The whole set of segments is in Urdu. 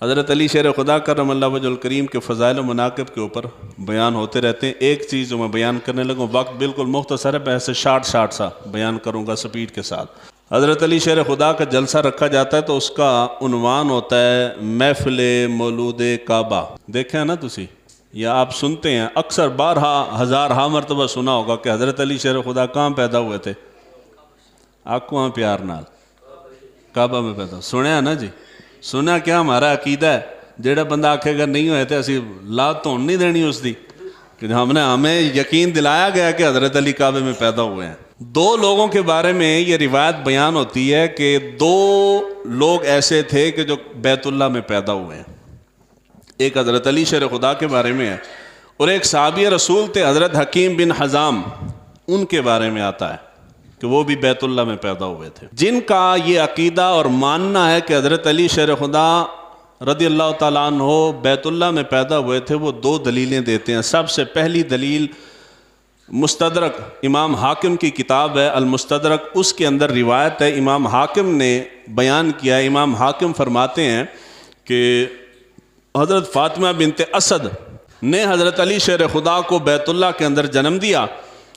حضرت علی شیر خدا کرم اللہ وجہ الکریم کے فضائل و مناقب کے اوپر بیان ہوتے رہتے ہیں۔ ایک چیز جو میں بیان کرنے لگوں، وقت بالکل مختصر ہے، میں ایسے شارٹ سا بیان کروں گا سپیڈ کے ساتھ۔ حضرت علی شیر خدا کا جلسہ رکھا جاتا ہے تو اس کا عنوان ہوتا ہے محفل مولود کعبہ۔ دیکھیں نا تسی، یا آپ سنتے ہیں، اکثر بارہا ہزارہا مرتبہ سنا ہوگا کہ حضرت علی شیر خدا کہاں پیدا ہوئے تھے؟ آکو ہاں پیار نال، کعبہ میں پیدا۔ سنیا نا جی؟ سنا کیا ہمارا عقیدہ ہے، جیڑا بندہ آکھے گا نہیں ہوئے تھے اسی لات تو نہیں دینی اس دی، کہ ہمیں یقین دلایا گیا کہ حضرت علی کعبے میں پیدا ہوئے ہیں۔ دو لوگوں کے بارے میں یہ روایت بیان ہوتی ہے کہ دو لوگ ایسے تھے کہ جو بیت اللہ میں پیدا ہوئے ہیں۔ ایک حضرت علی شیر خدا کے بارے میں ہے، اور ایک صحابی رسول تھے حضرت حکیم بن حزام، ان کے بارے میں آتا ہے کہ وہ بھی بیت اللہ میں پیدا ہوئے تھے۔ جن کا یہ عقیدہ اور ماننا ہے کہ حضرت علی شیر خدا رضی اللہ تعالیٰ عنہ بیت اللہ میں پیدا ہوئے تھے، وہ دو دلیلیں دیتے ہیں۔ سب سے پہلی دلیل مستدرک امام حاکم کی کتاب ہے المستدرک، اس کے اندر روایت ہے، امام حاکم نے بیان کیا ہے۔ امام حاکم فرماتے ہیں کہ حضرت فاطمہ بنت اسد نے حضرت علی شیر خدا کو بیت اللہ کے اندر جنم دیا،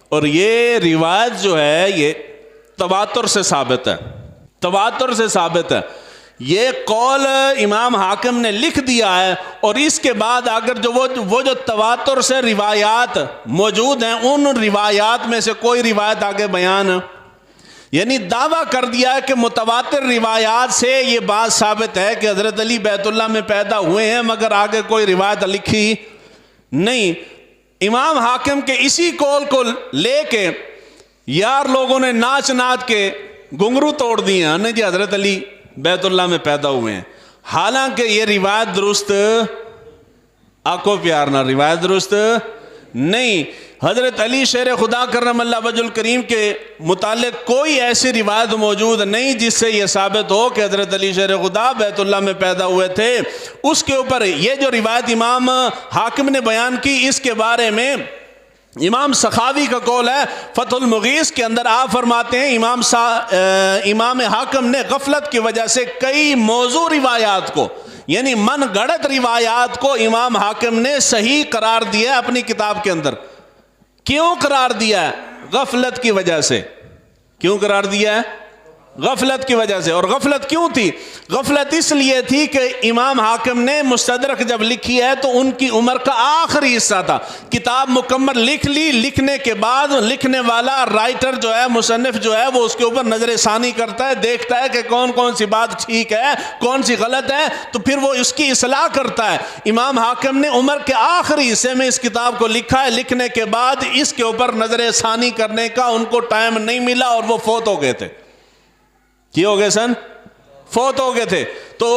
اور یہ روایت جو ہے یہ تواتر سے ثابت ہے، تواتر سے ثابت ہے۔ یہ قول امام حاکم نے لکھ دیا ہے، اور اس کے بعد اگر وہ جو تواتر سے روایات موجود ہیں، ان روایات میں سے کوئی روایت آگے بیان، یعنی دعویٰ کر دیا ہے کہ متواتر روایات سے یہ بات ثابت ہے کہ حضرت علی بیت اللہ میں پیدا ہوئے ہیں، مگر آگے کوئی روایت لکھی نہیں۔ امام حاکم کے اسی قول کو لے کے یار لوگوں نے ناچ کے گھنگرو توڑ دیے ہیں، نہیں جی حضرت علی بیت اللہ میں پیدا ہوئے ہیں، حالانکہ یہ روایت درست، آنکھوں پیار نہ، روایت درست نہیں۔ حضرت علی شیر خدا کرم اللہ وجہ الکریم کے متعلق کوئی ایسی روایت موجود نہیں جس سے یہ ثابت ہو کہ حضرت علی شیر خدا بیت اللہ میں پیدا ہوئے تھے۔ اس کے اوپر یہ جو روایت امام حاکم نے بیان کی، اس کے بارے میں امام سخاوی کا قول ہے فتح المغیث کے اندر، آپ فرماتے ہیں امام حاکم نے غفلت کی وجہ سے کئی موضوع روایات کو، یعنی من گڑت روایات کو امام حاکم نے صحیح قرار دیا ہے اپنی کتاب کے اندر۔ کیوں قرار دیا ہے؟ غفلت کی وجہ سے۔ کیوں قرار دیا ہے؟ غفلت کی وجہ سے۔ اور غفلت کیوں تھی؟ غفلت اس لیے تھی کہ امام حاکم نے مستدرک جب لکھی ہے تو ان کی عمر کا آخری حصہ تھا، کتاب مکمل لکھ لی، لکھنے کے بعد لکھنے والا رائٹر جو ہے، مصنف جو ہے، وہ اس کے اوپر نظر ثانی کرتا ہے، دیکھتا ہے کہ کون کون سی بات ٹھیک ہے، کون سی غلط ہے، تو پھر وہ اس کی اصلاح کرتا ہے۔ امام حاکم نے عمر کے آخری حصے میں اس کتاب کو لکھا ہے، لکھنے کے بعد اس کے اوپر نظر ثانی کرنے کا ان کو ٹائم نہیں ملا، اور وہ فوت ہو گئے تھے۔ کیا ہو گئے سن؟ فوت ہو گئے تھے۔ تو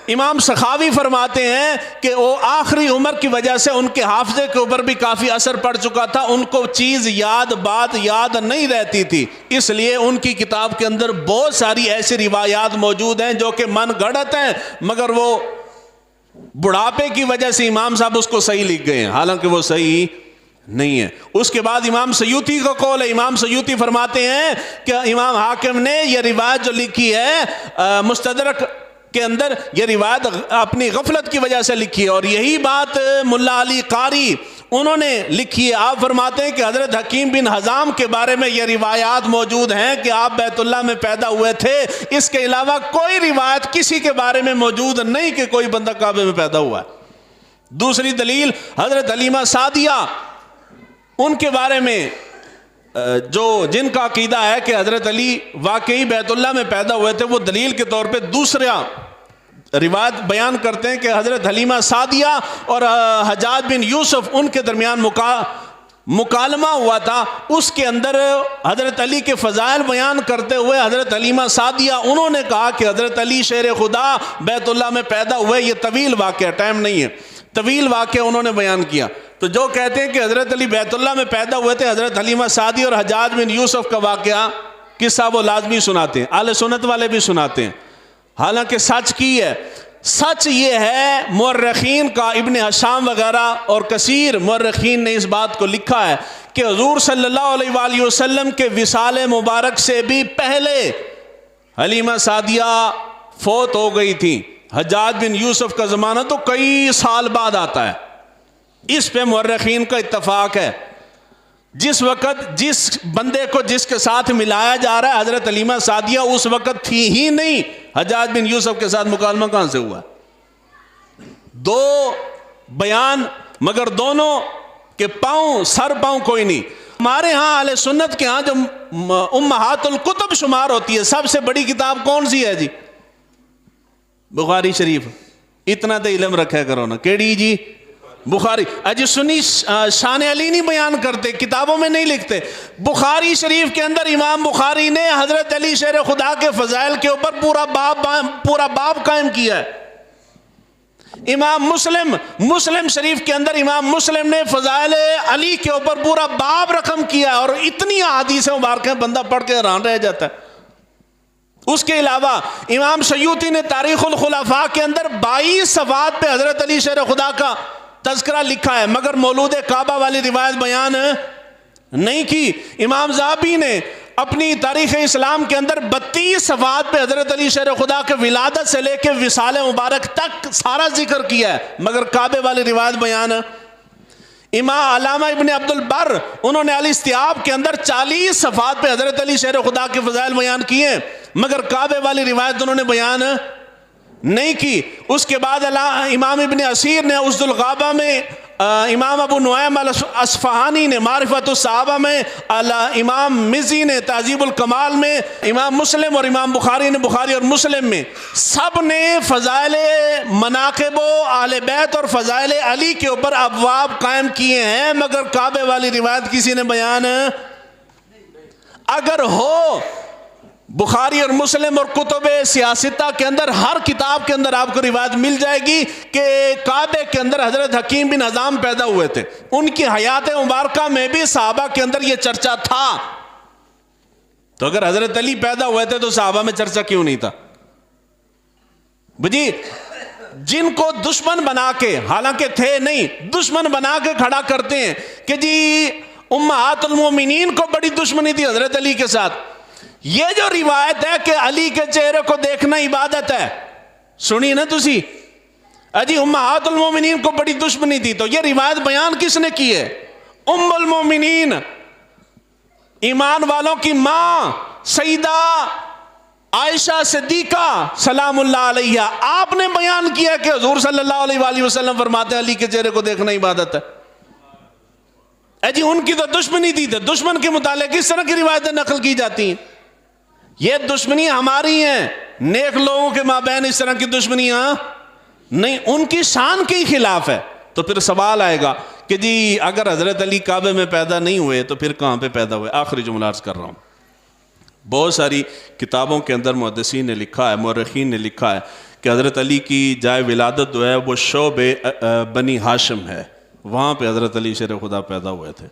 امام سخاوی فرماتے ہیں کہ وہ آخری عمر کی وجہ سے ان کے حافظے کے اوپر بھی کافی اثر پڑ چکا تھا، ان کو چیز بات یاد نہیں رہتی تھی، اس لیے ان کی کتاب کے اندر بہت ساری ایسی روایات موجود ہیں جو کہ من گڑت ہیں، مگر وہ بڑھاپے کی وجہ سے امام صاحب اس کو صحیح لکھ گئے ہیں، حالانکہ وہ صحیح نہیں ہے۔ اس کے بعد امام سیوطی کا قول ہے، امام سیوطی فرماتے ہیں کہ امام حاکم نے یہ روایت جو لکھی ہے مستدرک کے اندر، یہ روایت اپنی غفلت کی وجہ سے لکھی ہے، اور یہی بات ملا علی قاری انہوں نے لکھی ہے۔ آپ فرماتے ہیں کہ حضرت حکیم بن حزام کے بارے میں یہ روایات موجود ہیں کہ آپ بیت اللہ میں پیدا ہوئے تھے، اس کے علاوہ کوئی روایت کسی کے بارے میں موجود نہیں کہ کوئی بندہ کعبے میں پیدا ہوا ہے۔ دوسری دلیل حضرت حلیمہ سعدیہ، ان کے بارے میں جن کا عقیدہ ہے کہ حضرت علی واقعی بیت اللہ میں پیدا ہوئے تھے، وہ دلیل کے طور پہ دوسرا روایت بیان کرتے ہیں کہ حضرت حلیمہ سعدیہ اور حجاج بن یوسف ان کے درمیان مکالمہ ہوا تھا، اس کے اندر حضرت علی کے فضائل بیان کرتے ہوئے حضرت حلیمہ سعدیہ انہوں نے کہا کہ حضرت علی شیر خدا بیت اللہ میں پیدا ہوئے۔ یہ طویل واقعہ، ٹائم نہیں ہے، طویل واقعہ انہوں نے بیان کیا۔ تو جو کہتے ہیں کہ حضرت علی بیت اللہ میں پیدا ہوئے تھے، حضرت حلیمہ سعدی اور حجاج بن یوسف کا واقعہ قصہ وہ لازمی سناتے ہیں، اہل سنت والے بھی سناتے ہیں، حالانکہ سچ کی ہے۔ سچ یہ ہے، مورخین کا ابن ہشام وغیرہ اور کثیر مورخین نے اس بات کو لکھا ہے کہ حضور صلی اللہ علیہ وآلہ وسلم کے وصال مبارک سے بھی پہلے حلیمہ سعدیہ فوت ہو گئی تھی، حجاج بن یوسف کا زمانہ تو کئی سال بعد آتا ہے. اس پہ مورخین کا اتفاق ہے. جس وقت جس بندے کو جس کے ساتھ ملایا جا رہا ہے حضرت حلیمہ سعدیہ اس وقت تھی ہی نہیں. حجاج بن یوسف کے ساتھ مکالمہ کہاں سے ہوا؟ دو بیان مگر دونوں کے پاؤں سر پاؤں کوئی نہیں. ہمارے ہاں اہل سنت کے ہاں جو امہات الکتب شمار ہوتی ہے سب سے بڑی کتاب کون سی ہے جی؟ بخاری شریف. اتنا تو علم رکھا کرو نا. کیڑی جی؟ بخاری. اجی سنی شان علی نہیں بیان کرتے, کتابوں میں نہیں لکھتے. بخاری شریف کے اندر امام بخاری نے حضرت علی شیر خدا کے فضائل کے اوپر پورا باب قائم کیا ہے. امام مسلم شریف کے اندر امام مسلم نے فضائل علی کے اوپر پورا باب رقم کیا ہے, اور اتنی احادیث مبارکیں بندہ پڑھ کے حیران رہ جاتا ہے. اس کے علاوہ امام سیوطی نے تاریخ الخلفاء کے اندر 22 صفحات پہ حضرت علی شیر خدا کا تذکرہ لکھا ہے, مگر مولود کعبہ والی روایت بیان نہیں کی. امام ذہبی نے اپنی تاریخ اسلام کے اندر 32 صفحات پہ حضرت علی شیر خدا کے ولادت سے لے کے وصال مبارک تک سارا ذکر کیا ہے, مگر کعبے والی روایت بیان. امام علامہ ابن عبد البر انہوں نے الاستیاب کے اندر 40 صفحات پہ حضرت علی شیر خدا کے فضائل بیان کیے, مگر کعبے والی روایت انہوں نے بیان نہیں کی. اس کے بعد امام ابن اسیر نے اسد الغابہ میں, امام ابو نعیم الاصفہانی نے معرفت الصحابہ میں, امام مزی نے تہذیب الکمال میں, امام مسلم اور امام بخاری نے بخاری اور مسلم میں, سب نے فضائل مناقب و اہل بیت اور فضائل علی کے اوپر ابواب قائم کیے ہیں, مگر کعبے والی روایت کسی نے بیان. اگر ہو بخاری اور مسلم اور کتب سیاستہ کے اندر ہر کتاب کے اندر آپ کو روایت مل جائے گی کہ کعبے کے اندر حضرت حکیم بن حزام پیدا ہوئے تھے. ان کی حیات مبارکہ میں بھی صحابہ کے اندر یہ چرچا تھا. تو اگر حضرت علی پیدا ہوئے تھے تو صحابہ میں چرچا کیوں نہیں تھا؟ جی جن کو دشمن بنا کے, حالانکہ تھے نہیں, دشمن بنا کے کھڑا کرتے ہیں کہ جی امہات المومنین کو بڑی دشمنی تھی حضرت علی کے ساتھ. یہ جو روایت ہے کہ علی کے چہرے کو دیکھنا عبادت ہے, سنی نا تسی, اجی امہات المومنین کو بڑی دشمنی تھی, تو یہ روایت بیان کس نے کی ہے؟ ام المومنین, ایمان والوں کی ماں سیدہ عائشہ صدیقہ سلام اللہ علیہ. آپ نے بیان کیا کہ حضور صلی اللہ علیہ وآلہ وسلم فرماتے ہیں علی کے چہرے کو دیکھنا عبادت ہے. جی ان کی تو دشمنی تھی, تو دشمن کے متعلق اس طرح کی روایتیں نقل کی جاتی ہیں. یہ دشمنی ہماری ہیں, نیک لوگوں کے مابین اس طرح کی دشمنیاں نہیں, ان کی شان کے خلاف ہے. تو پھر سوال آئے گا کہ جی اگر حضرت علی کعبے میں پیدا نہیں ہوئے تو پھر کہاں پہ پیدا ہوئے؟ آخری جملہ عرض کر رہا ہوں. بہت ساری کتابوں کے اندر محدثین نے لکھا ہے, مورخین نے لکھا ہے کہ حضرت علی کی جائے ولادت جو ہے وہ شعب بنی ہاشم ہے, وہاں پہ حضرت علی شیر خدا پیدا ہوئے تھے.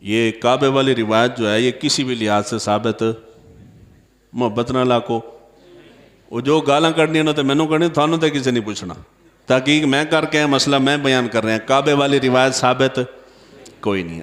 یہ کعبے والی روایت جو ہے یہ کسی بھی لحاظ سے ثابت محبت نہ لاکو, وہ جو گالاں کرنی انہوں تے مینوں کرنی, تھانوں تے کسی نہیں پوچھنا. تحقیق میں کر کے مسئلہ میں بیان کر رہے ہیں, کعبے والی روایت ثابت کوئی نہیں.